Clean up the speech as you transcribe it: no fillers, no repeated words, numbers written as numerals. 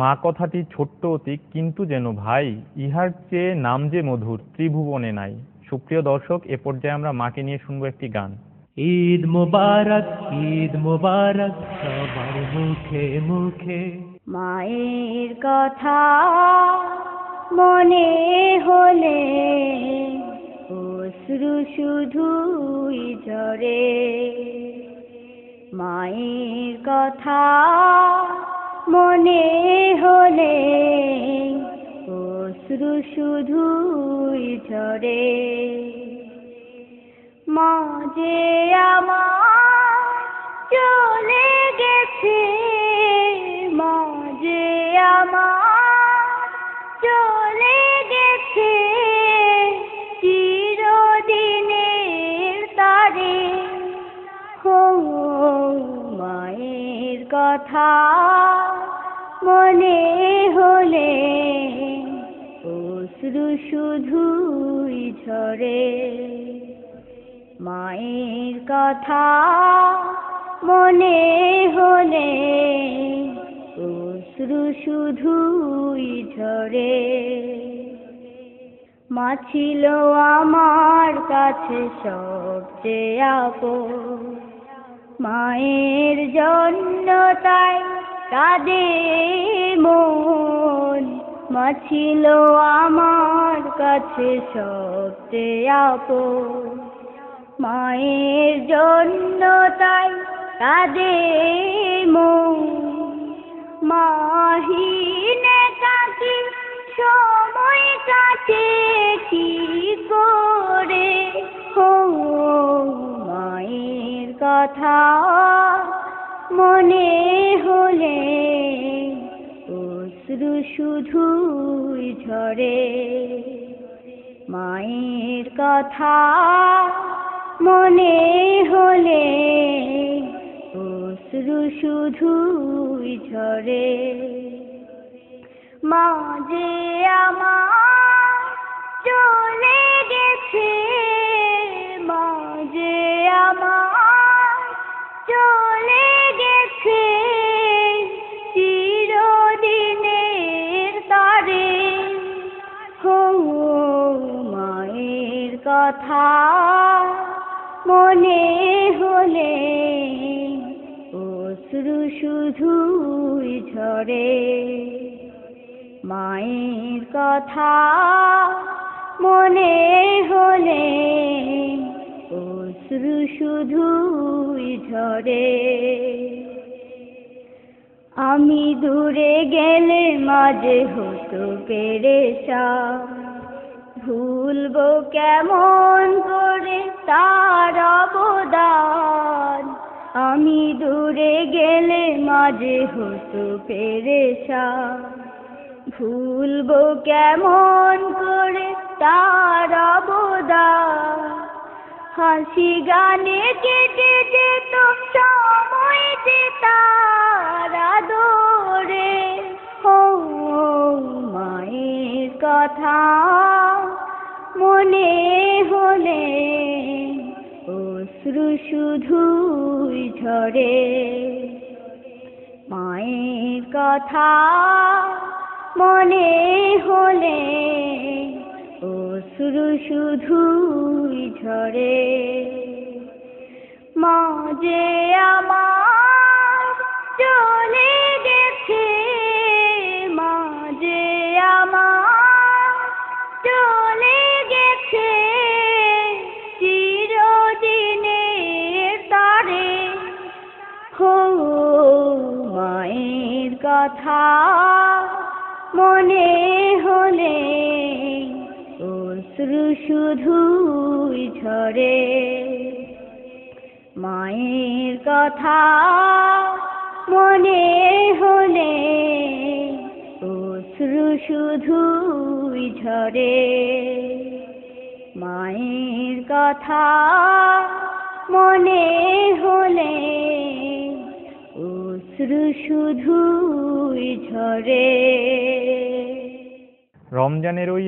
মা কথাটি ছোট্ট অতি কিন্তু যেন ভাই, ইহার চেয়ে নাম যে মধুর ত্রিভুবনে নাই। সুপ্রিয় দর্শক, এ পর্যায়ে আমরা মাকে নিয়ে শুনবো একটি গান। ঈদ মুবারক, ঈদ মুবারক সবার মুখে মুখে। মায়ের কথা মনে হলে অশ্রু শুধুই ঝরে। মায়ের কথা মনে হলে অশ্রু শুধুই ঝরে। মা যে আমার চলে গেছে, মা যে আমার চলে গেছে চিরদিনের তারে। হো মায়ের কথা মনে হলে অশ্রু শুধুই ঝরে। মায়ের কথা মনে হলে অশ্রু শুধুই ঝরে। মা ছিল আমার কাছে সবচেয়ে আপন, মায়ের জন্য তাই কাঁদে মন। মা ছিল আমার কাছে সবচেয়ে আপন, মায়ের জন্য তাই কাঁদে মন। মাহীন একাকী সময় কাটে কি করে। হো মায়ের কথা মনে হলে অশ্রু শুধুই ঝরে। মায়ের কথা মনে হলে অশ্রু শুধুই ঝরে। মা যে আমার চলে গেছে, মা যে আমার চলে গেছে চিরদিনের তারে। হো মায়ের কথা মনে হলে অশ্রু শুধুই ঝরে। মায়ের কথা মনে হলে অশ্রু শুধুই ঝরে। আমি দূরে গেলে মাঝে হতো পেরেশান, ভুলবো কেমন করে তার অবদান। আমি দূরে গেলে মাঝে হতো পেরেশান, ভুলবো কেমন করে তার অবদান। হাসি গানে কেটে যেত সময় যে তার আদরে। ও মায়ের কথা মনে হলে অশ্রু শুধুই ঝরে। মায়ের কথা মনে হলে অশ্রু শুধুই ঝরে। মা যে আমার চলে গেছে, মা যে আমার চলে গেছে চিরদিনের তারে। হো মায়ের কথা মনে হলে অশ্রু শুধুই ঝরে। মায়ের কথা মনে হলে অশ্রু শুধুই ঝরে। মায়ের কথা মনে হলে অশ্রু শুধুই ঝরে। রমজানের ওই